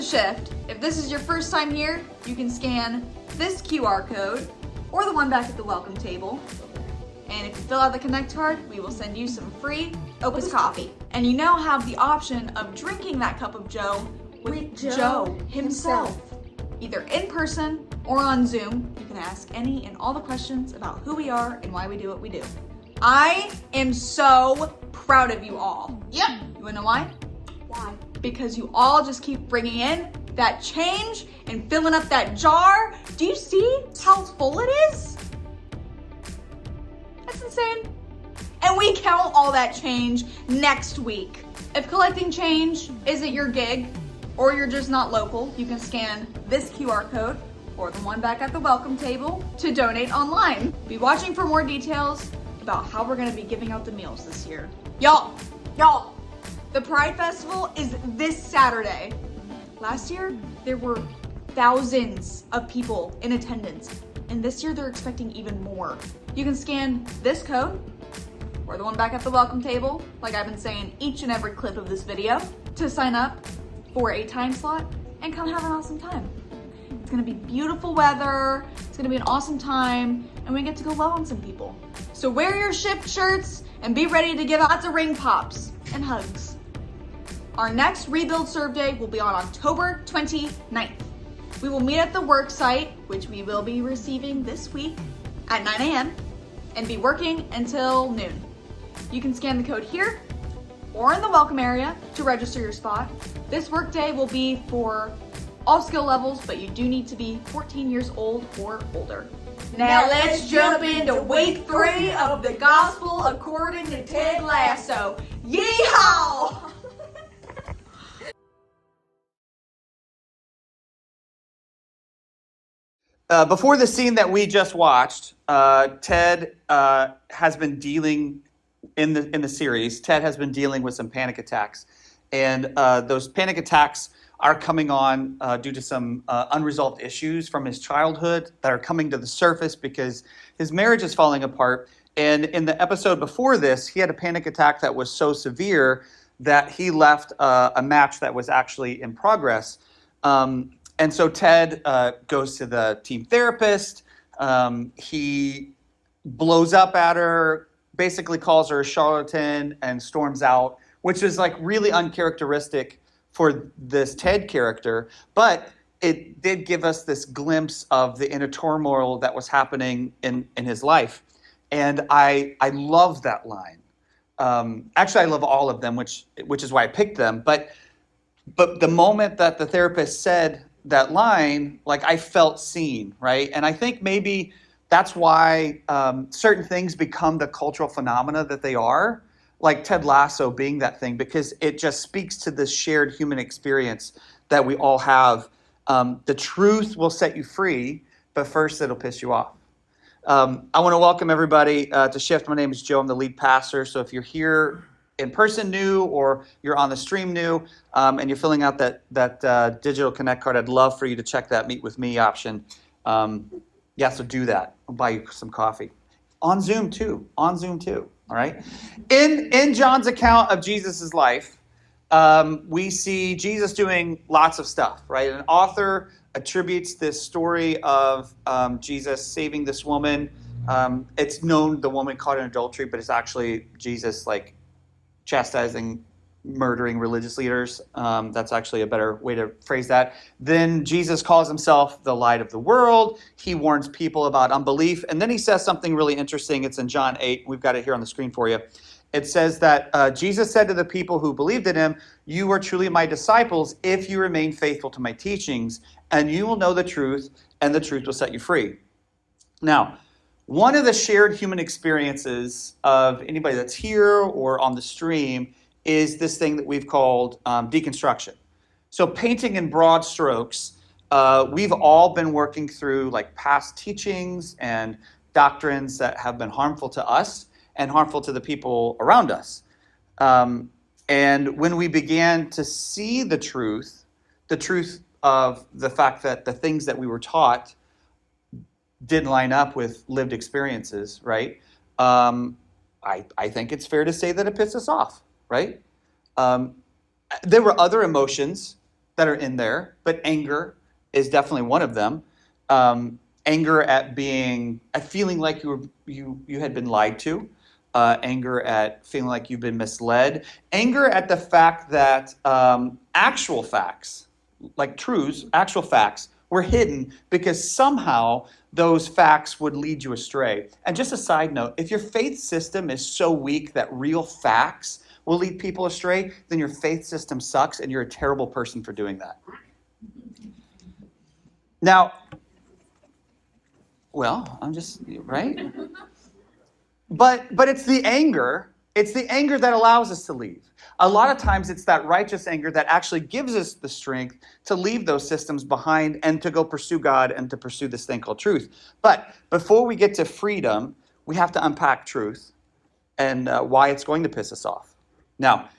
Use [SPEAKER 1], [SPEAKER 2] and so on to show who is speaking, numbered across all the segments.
[SPEAKER 1] Shift. If this is your first time here, you can scan this QR code or the one back at the welcome table. And if you fill out the Connect card, we will send you some free Opus coffee. And you now have the option of drinking that cup of Joe with Joe himself. Either in person or on Zoom. You can ask any and all the questions about who we are and why we do what we do. I am so proud of you all.
[SPEAKER 2] Yep.
[SPEAKER 1] You wanna know why?
[SPEAKER 2] Why?
[SPEAKER 1] Because you all just keep bringing in that change and filling up that jar. Do you see how full it is? That's insane. And we count all that change next week. If collecting change isn't your gig, or you're just not local, you can scan this QR code or the one back at the welcome table to donate online. Be watching for more details about how we're gonna be giving out the meals this year. Y'all, the Pride Festival is this Saturday. Last year, there were thousands of people in attendance, and this year they're expecting even more. You can scan this code or the one back at the welcome table, like I've been saying each and every clip of this video, to sign up for a time slot and come have an awesome time. It's gonna be beautiful weather, it's gonna be an awesome time, and we get to go love on some people. So wear your shift shirts and be ready to give out lots of ring pops and hugs. Our next Rebuild Serve Day will be on October 29th. We will meet at the work site, which we will be receiving this week at 9 a.m. and be working until noon. You can scan the code here or in the welcome area to register your spot. This work day will be for all skill levels, but you do need to be 14 years old or older. Now let's jump into week 3 of the gospel according to Ted Lasso. Yeehaw!
[SPEAKER 3] Before the scene that we just watched, Ted has been dealing in the series. Ted has been dealing with some panic attacks, and those panic attacks are coming on due to some unresolved issues from his childhood that are coming to the surface because his marriage is falling apart. And in the episode before this, he had a panic attack that was so severe that he left a match that was actually in progress. And so Ted goes to the team therapist. He blows up at her, basically calls her a charlatan, and storms out, which is like really uncharacteristic for this Ted character. But it did give us this glimpse of the inner turmoil that was happening in his life. And I love that line. Actually, I love all of them, which is why I picked them. But the moment that the therapist said that line, like, I felt seen, right? And I think maybe that's why certain things become the cultural phenomena that they are, like Ted Lasso being that thing, because it just speaks to this shared human experience that we all have. The truth will set you free, but first it'll piss you off. I want to welcome everybody to Shift. My name is Joe. I'm the lead pastor. So if you're here in person new, or you're on the stream new, and you're filling out that digital Connect card, I'd love for you to check that Meet With Me option. Yeah, so do that. I'll buy you some coffee. On Zoom too, all right? In John's account of Jesus' life, we see Jesus doing lots of stuff, right? An author attributes this story of Jesus saving this woman. It's known the woman caught in adultery, but it's actually Jesus, like, chastising, murdering religious leaders. That's actually a better way to phrase that. Then Jesus calls himself the light of the world. He warns people about unbelief. And then he says something really interesting. It's in John 8. We've got it here on the screen for you. It says that Jesus said to the people who believed in him, "You are truly my disciples if you remain faithful to my teachings, and you will know the truth, and the truth will set you free." Now, one of the shared human experiences of anybody that's here or on the stream is this thing that we've called deconstruction. So painting in broad strokes, we've all been working through like past teachings and doctrines that have been harmful to us and harmful to the people around us. And when we began to see the truth of the fact that the things that we were taught didn't line up with lived experiences, right? I think it's fair to say that it pissed us off, right? There were other emotions that are in there, but anger is definitely one of them. Anger at feeling like you had been lied to. Anger at feeling like you've been misled. Anger at the fact that actual facts, like truths, actual facts, were hidden because somehow those facts would lead you astray. And just a side note, if your faith system is so weak that real facts will lead people astray, then your faith system sucks and you're a terrible person for doing that. Now, well, I'm just, right? But it's the anger. It's the anger that allows us to leave. A lot of times it's that righteous anger that actually gives us the strength to leave those systems behind and to go pursue God and to pursue this thing called truth. But before we get to freedom, we have to unpack truth and why it's going to piss us off. Now,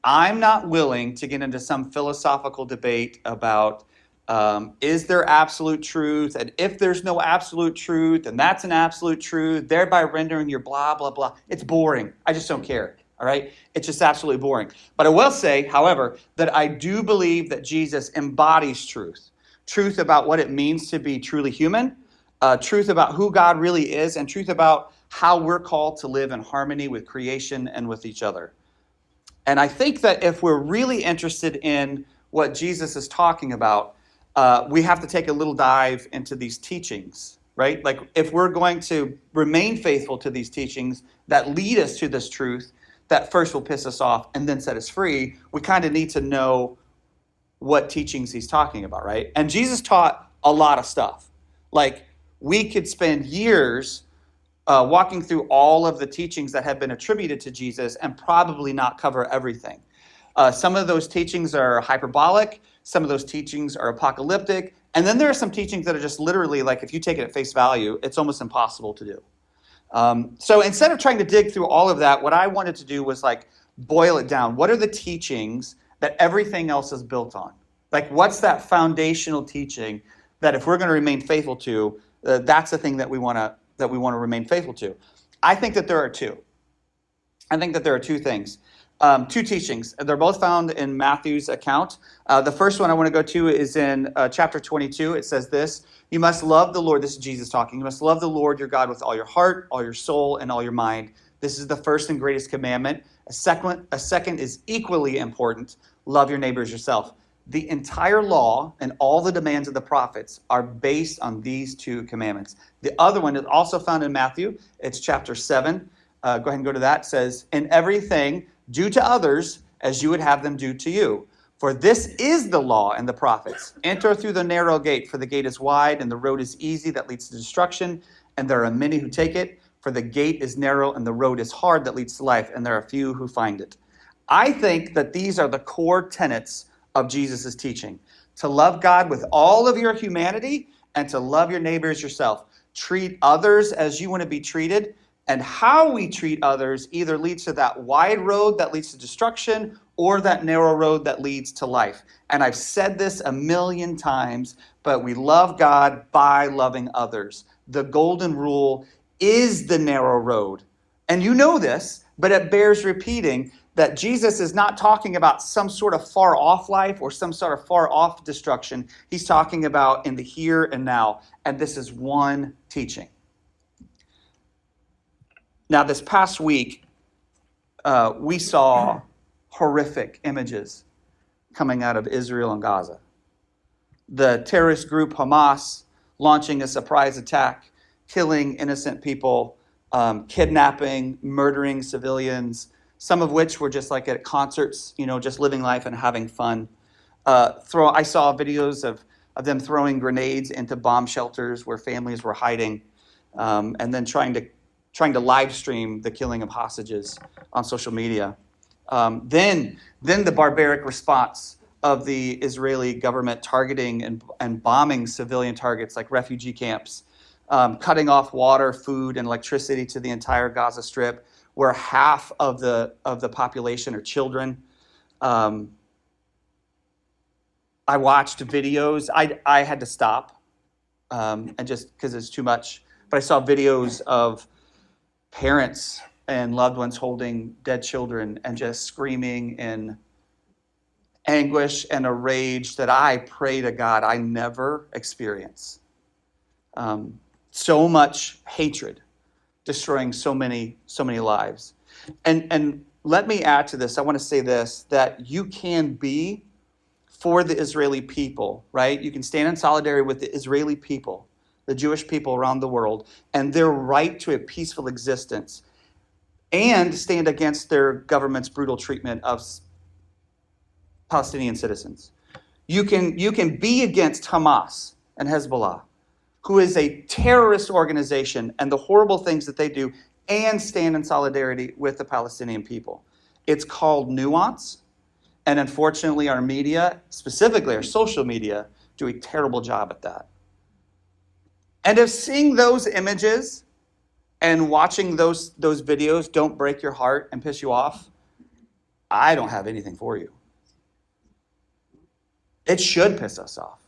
[SPEAKER 3] I'm not willing to get into some philosophical debate about is there absolute truth? And if there's no absolute truth, then that's an absolute truth, thereby rendering your blah, blah, blah. It's boring. I just don't care. All right? It's just absolutely boring. But I will say, however, that I do believe that Jesus embodies truth. Truth about what it means to be truly human, truth about who God really is, and truth about how we're called to live in harmony with creation and with each other. And I think that if we're really interested in what Jesus is talking about, we have to take a little dive into these teachings, right? Like if we're going to remain faithful to these teachings that lead us to this truth, that first will piss us off and then set us free, we kind of need to know what teachings he's talking about, right? And Jesus taught a lot of stuff. Like we could spend years walking through all of the teachings that have been attributed to Jesus and probably not cover everything. Some of those teachings are hyperbolic. Some of those teachings are apocalyptic. And then there are some teachings that are just literally like, if you take it at face value, it's almost impossible to do. So instead of trying to dig through all of that, what I wanted to do was like boil it down. What are the teachings that everything else is built on? Like what's that foundational teaching that if we're going to remain faithful to, that's the thing that we want to remain faithful to? I think that there are two. I think that there are two things. Two teachings. They're both found in Matthew's account. The first one I want to go to is in chapter 22. It says this: you must love the Lord. This is Jesus talking. You must love the Lord your God with all your heart, all your soul, and all your mind. This is the first and greatest commandment. A second is equally important. Love your neighbor as yourself. The entire law and all the demands of the prophets are based on these two commandments. The other one is also found in Matthew. It's chapter 7. Go ahead and go to that. It says, in everything, do to others as you would have them do to you. For this is the law and the prophets. Enter through the narrow gate, for the gate is wide and the road is easy that leads to destruction, and there are many who take it. For the gate is narrow and the road is hard that leads to life, and there are few who find it. I think that these are the core tenets of Jesus' teaching. To love God with all of your humanity and to love your neighbor as yourself. Treat others as you want to be treated. And how we treat others either leads to that wide road that leads to destruction or that narrow road that leads to life. And I've said this a million times, but we love God by loving others. The golden rule is the narrow road. And you know this, but it bears repeating that Jesus is not talking about some sort of far off life or some sort of far off destruction. He's talking about in the here and now. And this is one teaching. Now, this past week, we saw horrific images coming out of Israel and Gaza. The terrorist group Hamas launching a surprise attack, killing innocent people, kidnapping, murdering civilians, some of which were just like at concerts, just living life and having fun. I saw videos of them throwing grenades into bomb shelters where families were hiding, and then trying to live stream the killing of hostages on social media. Then the barbaric response of the Israeli government targeting and bombing civilian targets like refugee camps, cutting off water, food, and electricity to the entire Gaza Strip, where half of the population are children. I watched videos. I had to stop, and just because it's too much. But I saw videos of parents and loved ones holding dead children and just screaming in anguish and a rage that I pray to God I never experience. So much hatred, destroying so many lives. And let me add to this. I want to say this, that you can be for the Israeli people, right? You can stand in solidarity with the Israeli people, the Jewish people around the world, and their right to a peaceful existence, and stand against their government's brutal treatment of Palestinian citizens. You can be against Hamas and Hezbollah, who is a terrorist organization, and the horrible things that they do, and stand in solidarity with the Palestinian people. It's called nuance, and unfortunately our media, specifically our social media, do a terrible job at that. And if seeing those images and watching those videos don't break your heart and piss you off, I don't have anything for you. It should piss us off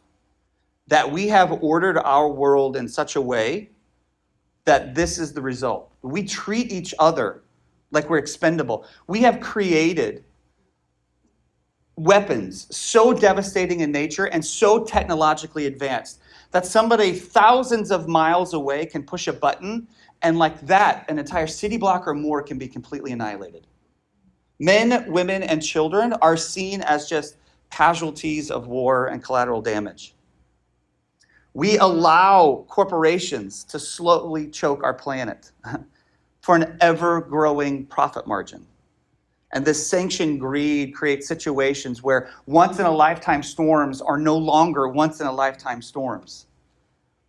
[SPEAKER 3] that we have ordered our world in such a way that this is the result. We treat each other like we're expendable. We have created weapons so devastating in nature and so technologically advanced that somebody thousands of miles away can push a button, and like that, an entire city block or more can be completely annihilated. Men, women, and children are seen as just casualties of war and collateral damage. We allow corporations to slowly choke our planet for an ever-growing profit margin. And this sanctioned greed creates situations where once-in-a-lifetime storms are no longer once-in-a-lifetime storms.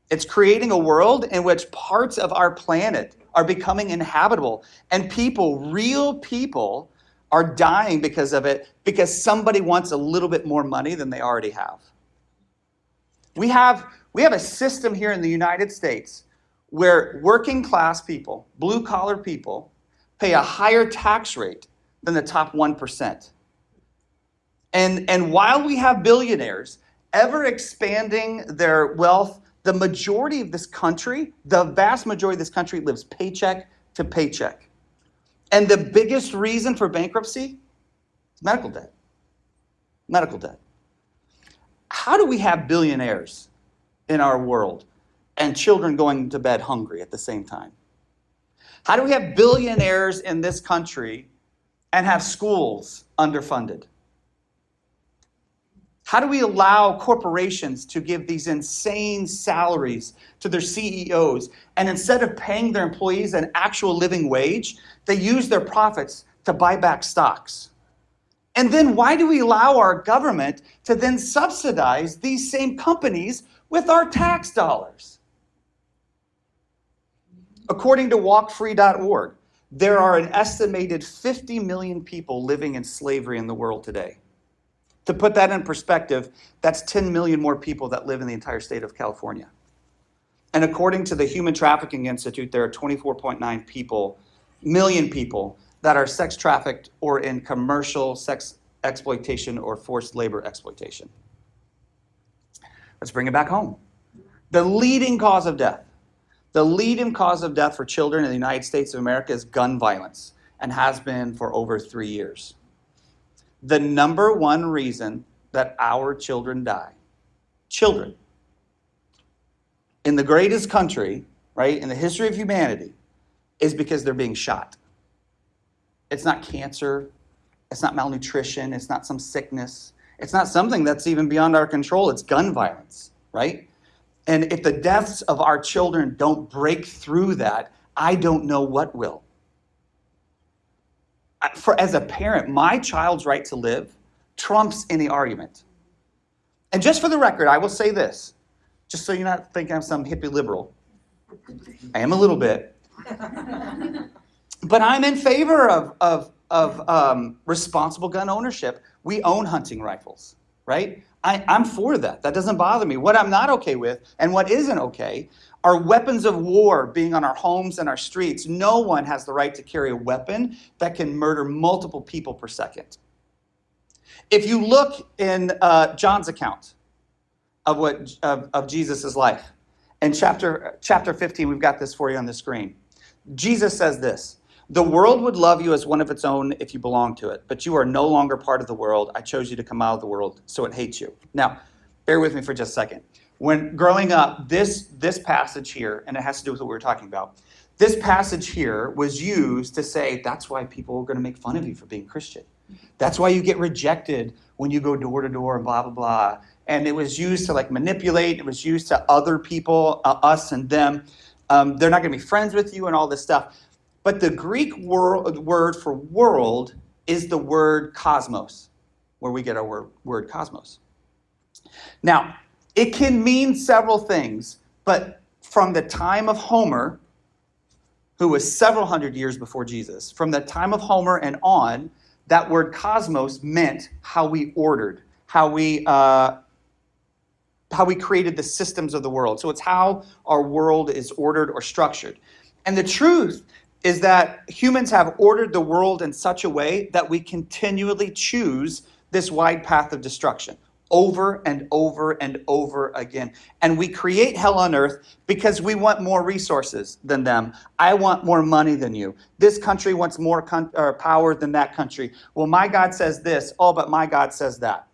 [SPEAKER 3] It's creating a world in which parts of our planet are becoming inhabitable, and people, real people, are dying because of it, because somebody wants a little bit more money than they already have. We have a system here in the United States where working class people, blue collar people, pay a higher tax rate than the top 1%. And while we have billionaires ever expanding their wealth, the majority of this country, the vast majority of this country lives paycheck to paycheck. And the biggest reason for bankruptcy is medical debt. Medical debt. How do we have billionaires in our world and children going to bed hungry at the same time? How do we have billionaires in this country and have schools underfunded? How do we allow corporations to give these insane salaries to their CEOs, and instead of paying their employees an actual living wage, they use their profits to buy back stocks? And then why do we allow our government to then subsidize these same companies with our tax dollars? According to walkfree.org, there are an estimated 50 million people living in slavery in the world today. To put that in perspective, that's 10 million more people that live in the entire state of California. And according to the Human Trafficking Institute, there are 24.9 million people that are sex trafficked or in commercial sex exploitation or forced labor exploitation. Let's bring it back home. The leading cause of death for children in the United States of America is gun violence, and has been for over 3 years. The number one reason that our children die, in the greatest country, right, in the history of humanity, is because they're being shot. It's not cancer, it's not malnutrition, it's not some sickness, it's not something that's even beyond our control, it's gun violence, right? And if the deaths of our children don't break through that, I don't know what will. As a parent, my child's right to live trumps any argument. And just for the record, I will say this, just so you're not thinking I'm some hippie liberal. I am a little bit. But I'm in favor of responsible gun ownership. We own hunting rifles, right? I'm for that. That doesn't bother me. What I'm not okay with, and what isn't okay, are weapons of war being on our homes and our streets. No one has the right to carry a weapon that can murder multiple people per second. If you look in John's account of Jesus' life, in chapter 15, we've got this for you on the screen. Jesus says this: The world would love you as one of its own if you belong to it, but you are no longer part of the world. I chose you to come out of the world, so it hates you. Now, bear with me for just a second. When growing up, this passage here, and it has to do with what we were talking about, this passage here was used to say that's why people are going to make fun of you for being Christian. That's why you get rejected when you go door to door and blah, blah, blah. And it was used to like manipulate. It was used to other people, us and them. They're not going to be friends with you and all this stuff. But the Greek word for world is the word cosmos, where we get our word cosmos. Now, it can mean several things, but from the time of Homer, who was several hundred years before Jesus, from the time of Homer and on, that word cosmos meant how we ordered, how we created the systems of the world. So it's how our world is ordered or structured. And the truth is that humans have ordered the world in such a way that we continually choose this wide path of destruction over and over and over again. And we create hell on earth because we want more resources than them. I want more money than you. This country wants more power than that country. Well, my God says this. Oh, but my God says that.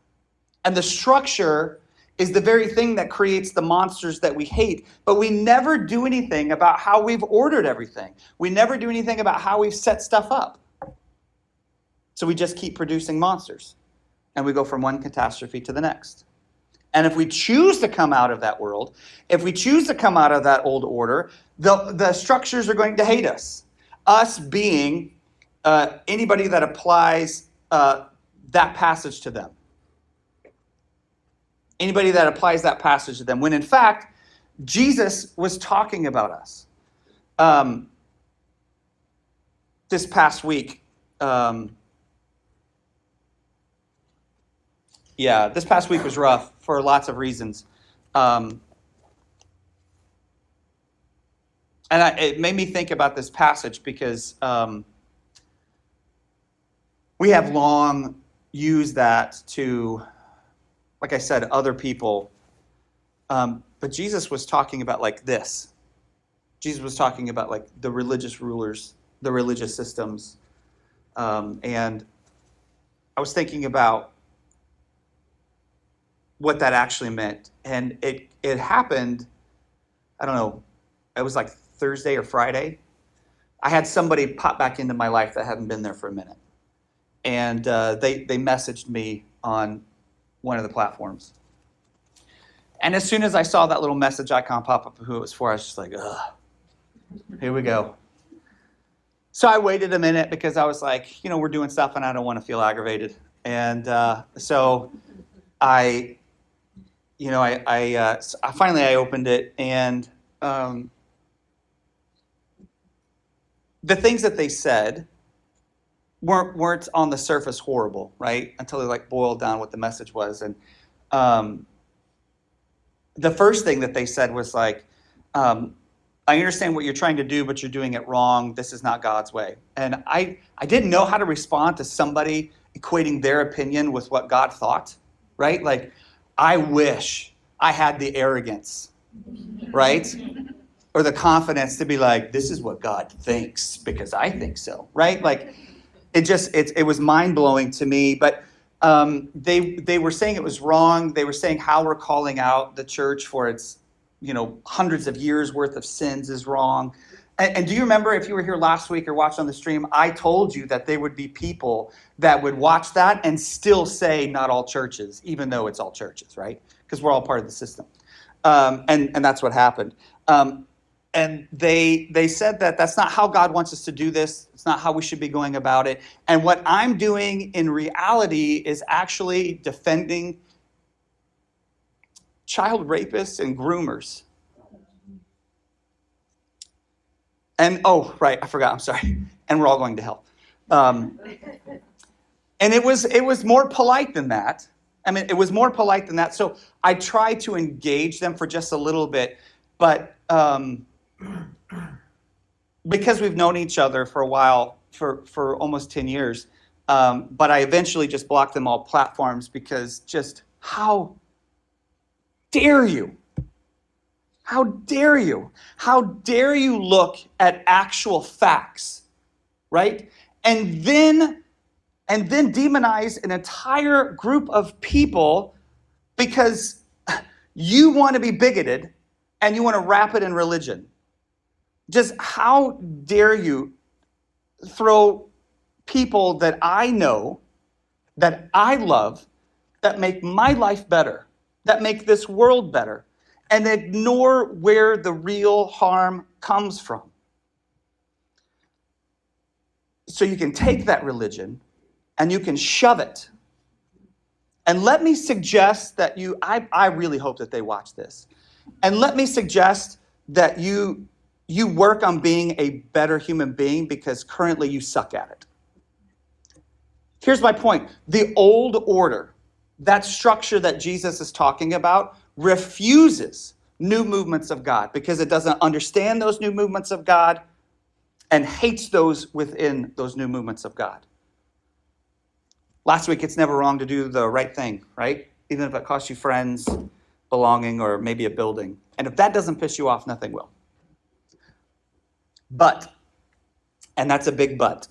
[SPEAKER 3] And the structure is the very thing that creates the monsters that we hate. But we never do anything about how we've ordered everything. We never do anything about how we've set stuff up. So we just keep producing monsters. And we go from one catastrophe to the next. And if we choose to come out of that world, if we choose to come out of that old order, the structures are going to hate us. Us being anybody that applies that passage to them. Anybody that applies that passage to them. When in fact, Jesus was talking about us. This past week, this past week was rough for lots of reasons. And it made me think about this passage because we have long used that to, like I said, other people. But Jesus was talking about like this. Jesus was talking about like the religious rulers, the religious systems. And I was thinking about what that actually meant. And it happened, I don't know, it was like Thursday or Friday. I had somebody pop back into my life that hadn't been there for a minute. And they messaged me on one of the platforms. And as soon as I saw that little message icon pop up of who it was for, I was just like, ugh, here we go. So I waited a minute because I was like, we're doing stuff and I don't want to feel aggravated. And so I finally opened it, and the things that they said weren't on the surface horrible, right? Until they like boiled down what the message was. And the first thing that they said was like, I understand what you're trying to do, but you're doing it wrong. This is not God's way. And I didn't know how to respond to somebody equating their opinion with what God thought, right? Like, I wish I had the arrogance, right? Or the confidence to be like, this is what God thinks because I think so, right? Like, it was mind-blowing to me. But they were saying it was wrong. They were saying how we're calling out the church for its, hundreds of years worth of sins is wrong. And do you remember, if you were here last week or watched on the stream, I told you that there would be people that would watch that and still say not all churches, even though it's all churches, right? Because we're all part of the system. And that's what happened. And they said that that's not how God wants us to do this. It's not how we should be going about it. And what I'm doing in reality is actually defending child rapists and groomers. And, oh, right, I forgot, I'm sorry. And we're all going to hell. And it was more polite than that. I mean, it was more polite than that. So I tried to engage them for just a little bit. But because we've known each other for a while, for almost 10 years, but I eventually just blocked them all platforms because just how dare you? How dare you? How dare you look at actual facts right? And then demonize an entire group of people because you want to be bigoted and you want to wrap it in religion. Just how dare you throw people that I know, that I love, that make my life better, that make this world better, and ignore where the real harm comes from. So you can take that religion and you can shove it. And let me suggest that I really hope that they watch this. And let me suggest that you work on being a better human being because currently you suck at it. Here's my point. The old order, that structure that Jesus is talking about, refuses new movements of God because it doesn't understand those new movements of God and hates those within those new movements of God. Last week, it's never wrong to do the right thing, right? Even if it costs you friends, belonging, or maybe a building. And if that doesn't piss you off, nothing will. But, and that's a big but,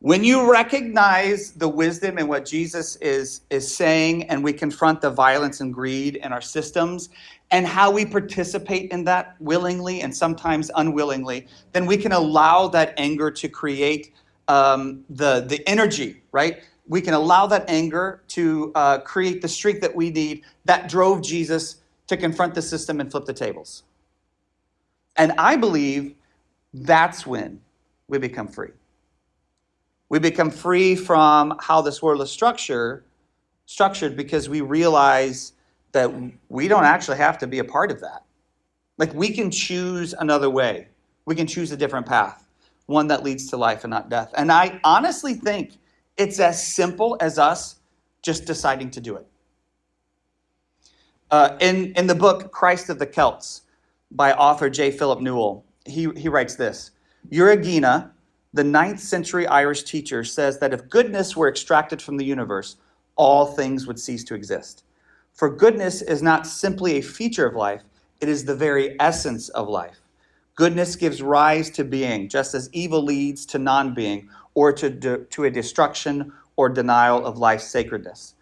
[SPEAKER 3] when you recognize the wisdom in what Jesus is saying, and we confront the violence and greed in our systems, and how we participate in that willingly and sometimes unwillingly, then we can allow that anger to create the energy, right? We can allow that anger to create the streak that we need that drove Jesus to confront the system and flip the tables. And I believe that's when we become free. We become free from how this world is structured because we realize that we don't actually have to be a part of that. Like, we can choose another way. We can choose a different path, one that leads to life and not death. And I honestly think it's as simple as us just deciding to do it. In the book Christ of the Celts by author J. Philip Newell, he writes this: Uragina, the 9th century Irish teacher, says that if goodness were extracted from the universe, all things would cease to exist. For goodness is not simply a feature of life, it is the very essence of life. Goodness gives rise to being, just as evil leads to non-being, or to a destruction or denial of life's sacredness.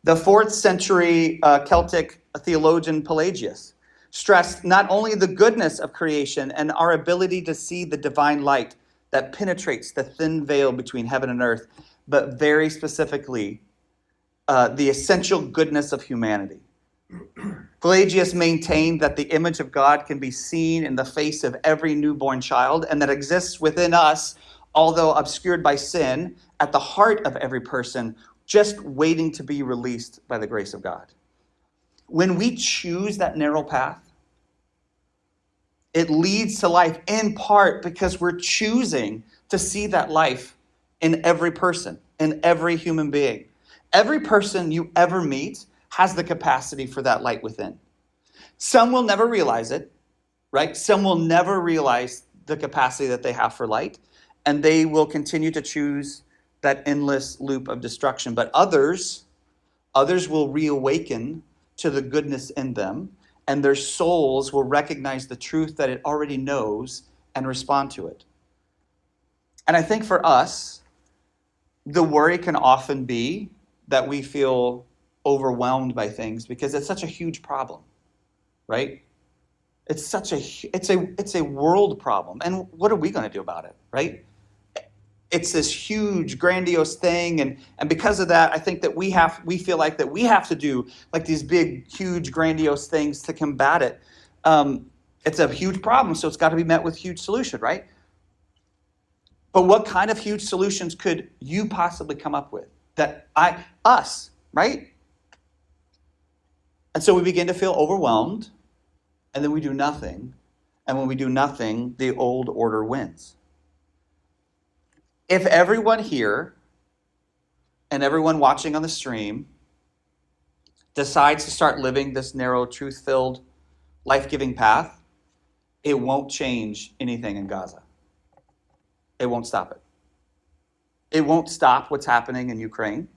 [SPEAKER 3] The 4th century Celtic theologian Pelagius stressed not only the goodness of creation and our ability to see the divine light that penetrates the thin veil between heaven and earth, but very specifically, the essential goodness of humanity. Pelagius maintained that the image of God can be seen in the face of every newborn child and that exists within us, although obscured by sin, at the heart of every person, just waiting to be released by the grace of God. When we choose that narrow path, it leads to life in part because we're choosing to see that life in every person, in every human being. Every person you ever meet has the capacity for that light within. Some will never realize it, right? Some will never realize the capacity that they have for light, and they will continue to choose that endless loop of destruction. But others will reawaken to the goodness in them, and their souls will recognize the truth that it already knows and respond to it. And I think for us, the worry can often be that we feel overwhelmed by things because it's such a huge problem, right? It's a world problem. And what are we going to do about it, right? It's this huge, grandiose thing, and because of that, I think that we feel like that we have to do like these big, huge, grandiose things to combat it. It's a huge problem, so it's got to be met with huge solution, right? But what kind of huge solutions could you possibly come up with? Us, right? And so we begin to feel overwhelmed, and then we do nothing. And when we do nothing, the old order wins. If everyone here and everyone watching on the stream decides to start living this narrow, truth-filled, life-giving path, it won't change anything in Gaza. It won't stop it. It won't stop what's happening in Ukraine.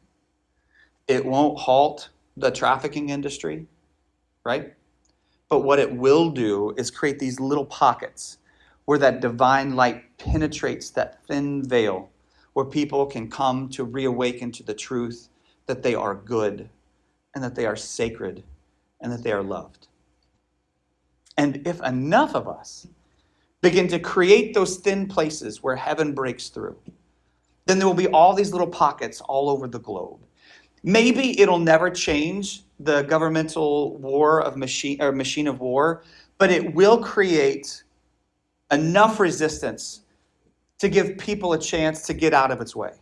[SPEAKER 3] It won't halt the trafficking industry, right? But what it will do is create these little pockets where that divine light penetrates that thin veil where people can come to reawaken to the truth that they are good and that they are sacred and that they are loved. And if enough of us begin to create those thin places where heaven breaks through, then there will be all these little pockets all over the globe. Maybe it'll never change the governmental war of machine of war, but it will create enough resistance to give people a chance to get out of its way.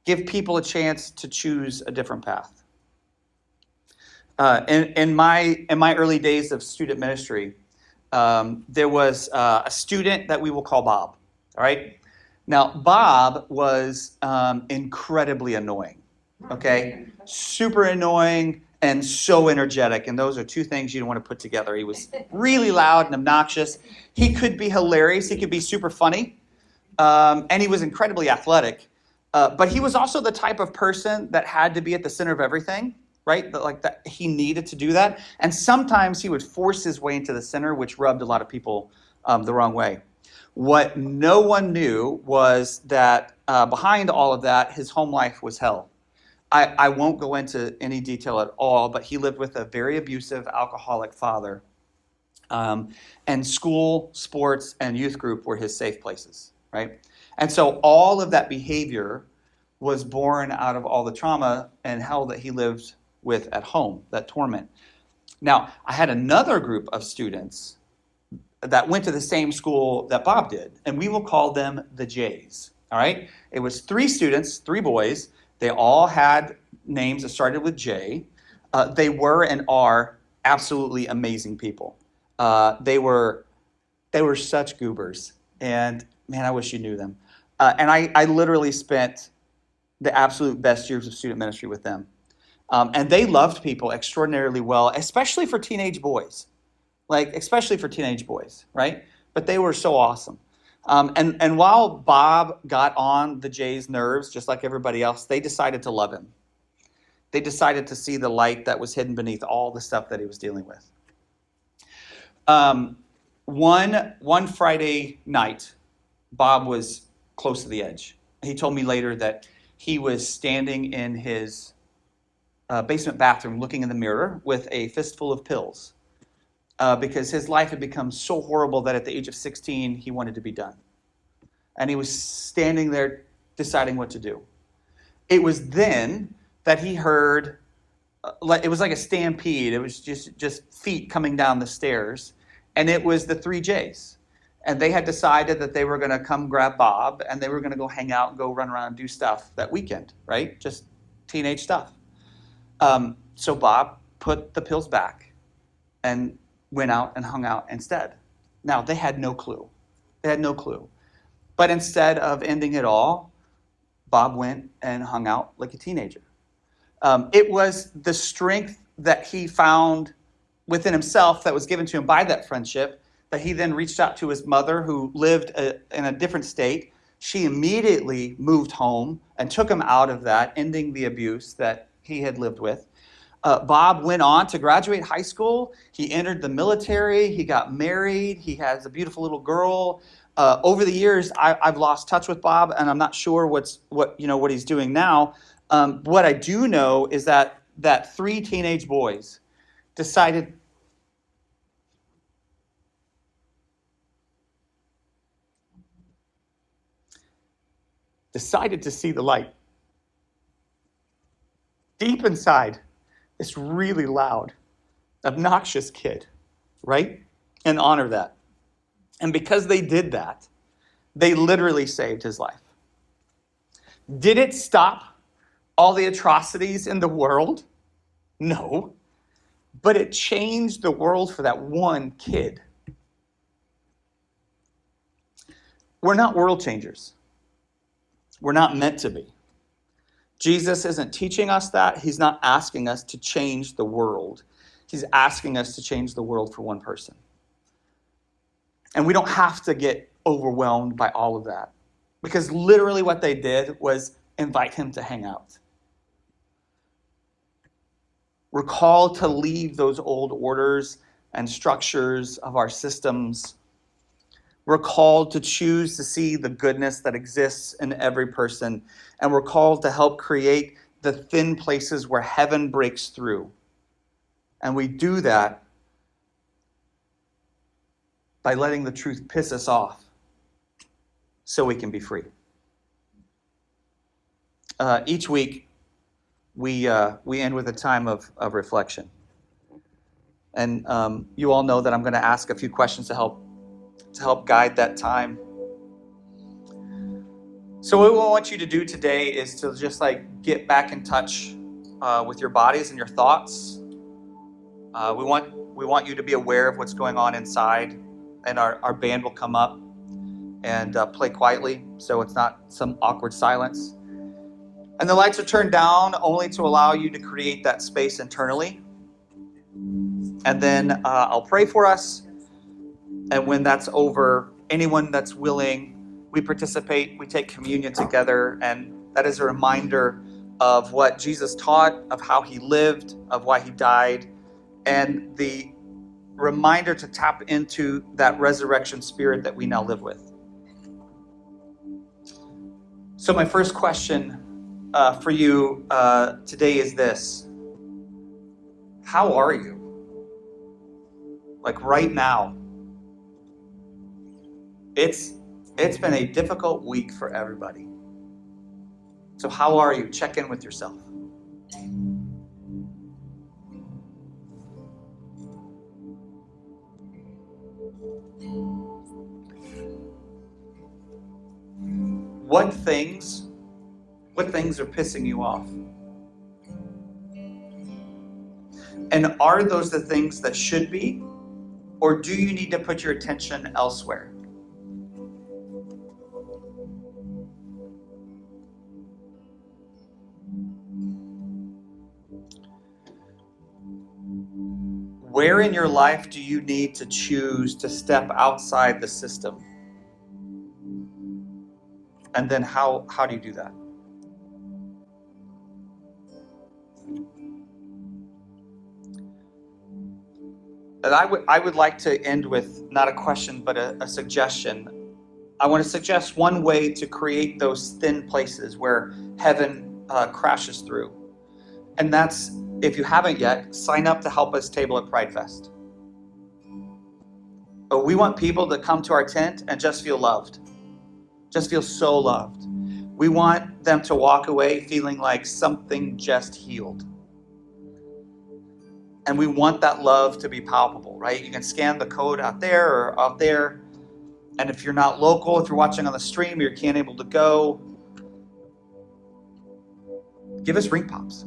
[SPEAKER 3] Give people a chance to choose a different path. In my early days of student ministry, there was a student that we will call Bob. All right. Now, Bob was incredibly annoying. Okay, super annoying and so energetic, and those are two things you don't want to put together. He was really loud and obnoxious. He could be hilarious. He could be super funny, and he was incredibly athletic. But he was also the type of person that had to be at the center of everything, right? That he needed to do that, and sometimes he would force his way into the center, which rubbed a lot of people the wrong way. What no one knew was that behind all of that, his home life was hell. I won't go into any detail at all, but he lived with a very abusive alcoholic father. And school, sports, and youth group were his safe places, right? And so all of that behavior was born out of all the trauma and hell that he lived with at home, that torment. Now, I had another group of students that went to the same school that Bob did, and we will call them the Jays, all right? It was 3 students, 3 boys. They all had names that started with J. They were and are absolutely amazing people. They were such goobers, and man, I wish you knew them. And I literally spent the absolute best years of student ministry with them. And they loved people extraordinarily well, especially for teenage boys. Especially for teenage boys, right? But they were so awesome. And while Bob got on the Jays' nerves, just like everybody else, they decided to love him. They decided to see the light that was hidden beneath all the stuff that he was dealing with. One Friday night, Bob was close to the edge. He told me later that he was standing in his basement bathroom looking in the mirror with a fistful of pills. Because his life had become so horrible that at the age of 16, he wanted to be done. And he was standing there deciding what to do. It was then that he heard, it was like a stampede. It was just feet coming down the stairs. And it was the 3 J's. And they had decided that they were going to come grab Bob, and they were going to go hang out and go run around and do stuff that weekend, right? Just teenage stuff. So Bob put the pills back and went out and hung out instead. Now, they had no clue. They had no clue. But instead of ending it all, Bob went and hung out like a teenager. It was the strength that he found within himself that was given to him by that friendship that he then reached out to his mother, who lived in a different state. She immediately moved home and took him out of that, ending the abuse that he had lived with. Bob went on to graduate high school. He entered the military. He got married. He has a beautiful little girl. Over the years, I've lost touch with Bob, and I'm not sure what he's doing now. What I do know is that 3 teenage boys decided to see the light deep inside this really loud, obnoxious kid, right? And honor that. And because they did that, they literally saved his life. Did it stop all the atrocities in the world? No. But it changed the world for that one kid. We're not world changers. We're not meant to be. Jesus isn't teaching us that. He's not asking us to change the world. He's asking us to change the world for one person. And we don't have to get overwhelmed by all of that, because literally what they did was invite him to hang out. We're called to leave those old orders and structures of our systems. We're called to choose to see the goodness that exists in every person. And we're called to help create the thin places where heaven breaks through. And we do that by letting the truth piss us off so we can be free. Each week, we end with a time of reflection. And you all know that I'm going to ask a few questions to help guide that time. So what we want you to do today is to just get back in touch with your bodies and your thoughts. We want you to be aware of what's going on inside, and our band will come up and play quietly, so it's not some awkward silence. And the lights are turned down only to allow you to create that space internally. And then I'll pray for us. And when that's over, anyone that's willing, we participate, we take communion together. And that is a reminder of what Jesus taught, of how he lived, of why he died, and the reminder to tap into that resurrection spirit that we now live with. So my first question for you today is this. How are you? Right now. It's been a difficult week for everybody. So how are you? Check in with yourself. What things are pissing you off? And are those the things that should be? Or do you need to put your attention elsewhere? Where in your life do you need to choose to step outside the system? And then how do you do that? And I would like to end with not a question, but a suggestion. I want to suggest one way to create those thin places where heaven crashes through. And that's, if you haven't yet, sign up to help us table at Pride Fest. But we want people to come to our tent and just feel loved. Just feel so loved. We want them to walk away feeling like something just healed. And we want that love to be palpable, right? You can scan the code out there or out there. And if you're not local, if you're watching on the stream, or you can't able to go, give us ring pops.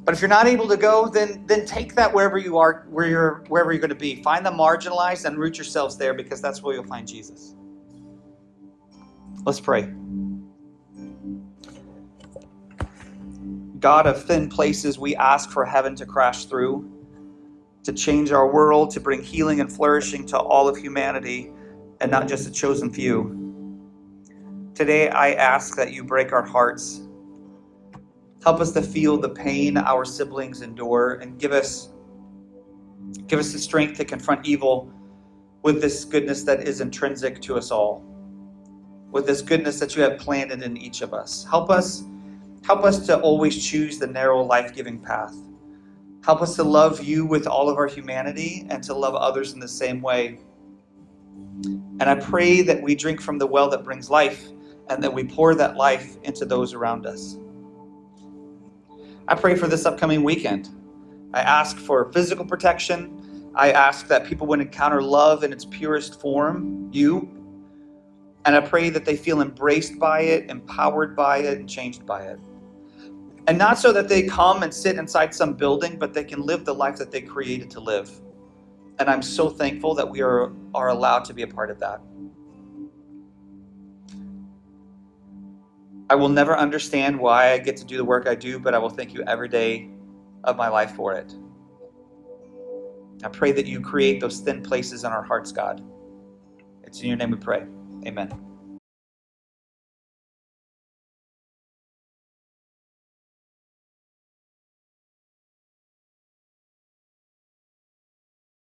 [SPEAKER 3] But if you're not able to go, then take that wherever you are, wherever you're going to be. Find the marginalized and root yourselves there, because that's where you'll find Jesus. Let's pray. God of thin places, we ask for heaven to crash through, to change our world, to bring healing and flourishing to all of humanity, and not just a chosen few. Today, I ask that you break our hearts. Help us to feel the pain our siblings endure, and give us the strength to confront evil with this goodness that is intrinsic to us all, with this goodness that you have planted in each of us. Help us to always choose the narrow, life-giving path. Help us to love you with all of our humanity and to love others in the same way. And I pray that we drink from the well that brings life, and that we pour that life into those around us. I pray for this upcoming weekend. I ask for physical protection. I ask that people would encounter love in its purest form, you. And I pray that they feel embraced by it, empowered by it, and changed by it. And not so that they come and sit inside some building, but they can live the life that they created to live. And I'm so thankful that we are allowed to be a part of that. I will never understand why I get to do the work I do, but I will thank you every day of my life for it. I pray that you create those thin places in our hearts, God. It's in your name we pray. Amen.